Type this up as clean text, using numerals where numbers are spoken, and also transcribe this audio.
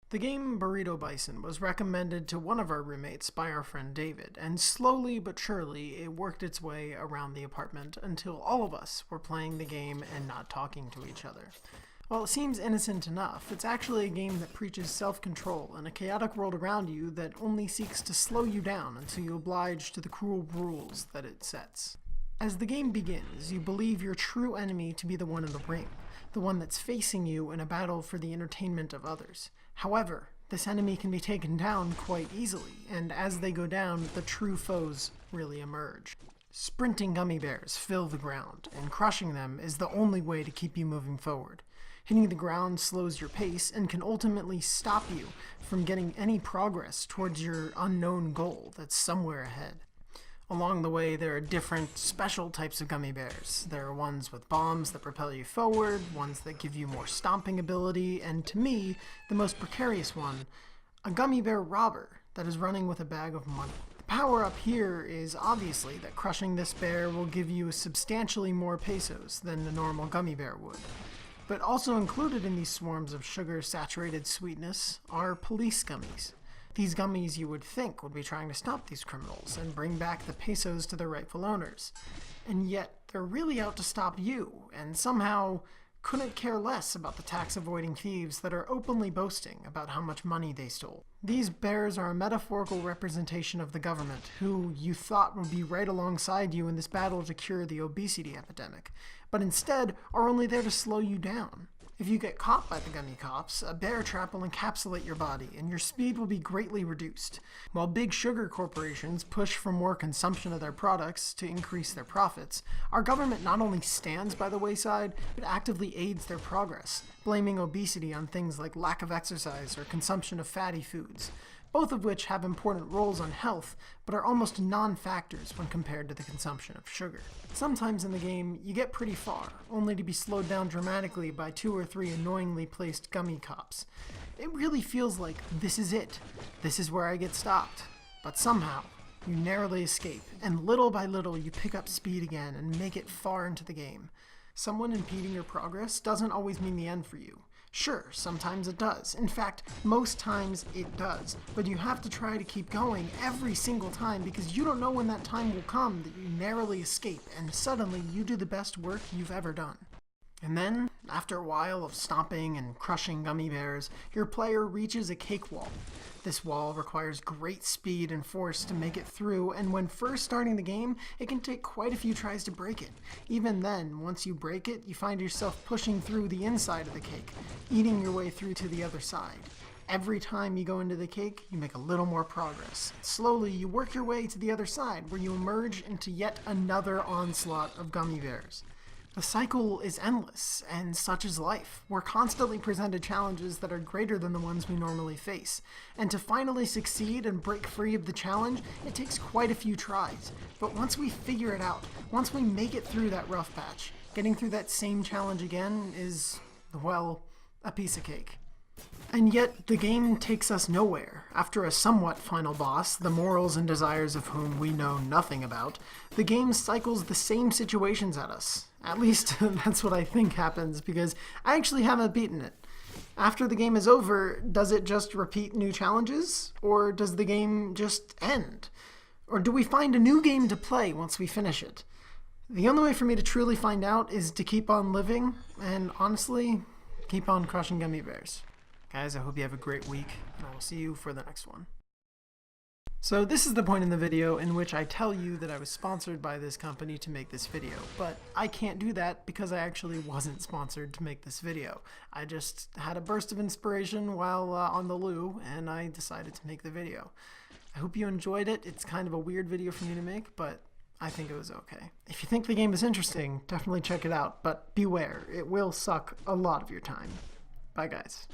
The game Burrito Bison was recommended to one of our roommates by our friend David, and slowly but surely it worked its way around the apartment until all of us were playing the game and not talking to each other. While it seems innocent enough, it's actually a game that preaches self-control in a chaotic world around you that only seeks to slow you down until you oblige to the cruel rules that it sets. As the game begins, you believe your true enemy to be the one in the ring, the one that's facing you in a battle for the entertainment of others. However, this enemy can be taken down quite easily, and as they go down, the true foes really emerge. Sprinting gummy bears fill the ground, and crushing them is the only way to keep you moving forward. Hitting the ground slows your pace and can ultimately stop you from getting any progress towards your unknown goal that's somewhere ahead. Along the way, there are different special types of gummy bears. There are ones with bombs that propel you forward, ones that give you more stomping ability, and to me, the most precarious one, a gummy bear robber that is running with a bag of money. The power up here is obviously that crushing this bear will give you substantially more pesos than a normal gummy bear would. But also included in these swarms of sugar-saturated sweetness are police gummies. These gummies you would think would be trying to stop these criminals and bring back the pesos to their rightful owners. And yet, they're really out to stop you, and somehow couldn't care less about the tax-avoiding thieves that are openly boasting about how much money they stole. These bears are a metaphorical representation of the government, who you thought would be right alongside you in this battle to cure the obesity epidemic, but instead are only there to slow you down. If you get caught by the gummy cops, a bear trap will encapsulate your body and your speed will be greatly reduced. While big sugar corporations push for more consumption of their products to increase their profits, our government not only stands by the wayside, but actively aids their progress, blaming obesity on things like lack of exercise or consumption of fatty foods, both of which have important roles on health, but are almost non-factors when compared to the consumption of sugar. Sometimes in the game, you get pretty far, only to be slowed down dramatically by 2 or 3 annoyingly placed gummy cops. It really feels like this is it. This is where I get stopped. But somehow, you narrowly escape, and little by little you pick up speed again and make it far into the game. Someone impeding your progress doesn't always mean the end for you. Sure, sometimes it does. In fact, most times it does. But you have to try to keep going every single time because you don't know when that time will come that you narrowly escape and suddenly you do the best work you've ever done. And then, after a while of stomping and crushing gummy bears, your player reaches a cake wall. This wall requires great speed and force to make it through, and when first starting the game, it can take quite a few tries to break it. Even then, once you break it, you find yourself pushing through the inside of the cake, eating your way through to the other side. Every time you go into the cake, you make a little more progress. Slowly, you work your way to the other side, where you emerge into yet another onslaught of gummy bears. The cycle is endless, and such is life. We're constantly presented challenges that are greater than the ones we normally face. And to finally succeed and break free of the challenge, it takes quite a few tries. But once we figure it out, once we make it through that rough patch, getting through that same challenge again is, well, a piece of cake. And yet, the game takes us nowhere. After a somewhat final boss, the morals and desires of whom we know nothing about, the game cycles the same situations at us. At least, that's what I think happens, because I actually haven't beaten it. After the game is over, does it just repeat new challenges? Or does the game just end? Or do we find a new game to play once we finish it? The only way for me to truly find out is to keep on living, and honestly, keep on crushing gummy bears. Guys, I hope you have a great week, and I will see you for the next one. So this is the point in the video in which I tell you that I was sponsored by this company to make this video, but I can't do that because I actually wasn't sponsored to make this video. I just had a burst of inspiration while on the loo, and I decided to make the video. I hope you enjoyed it. It's kind of a weird video for me to make, but I think it was okay. If you think the game is interesting, definitely check it out, but beware, it will suck a lot of your time. Bye guys.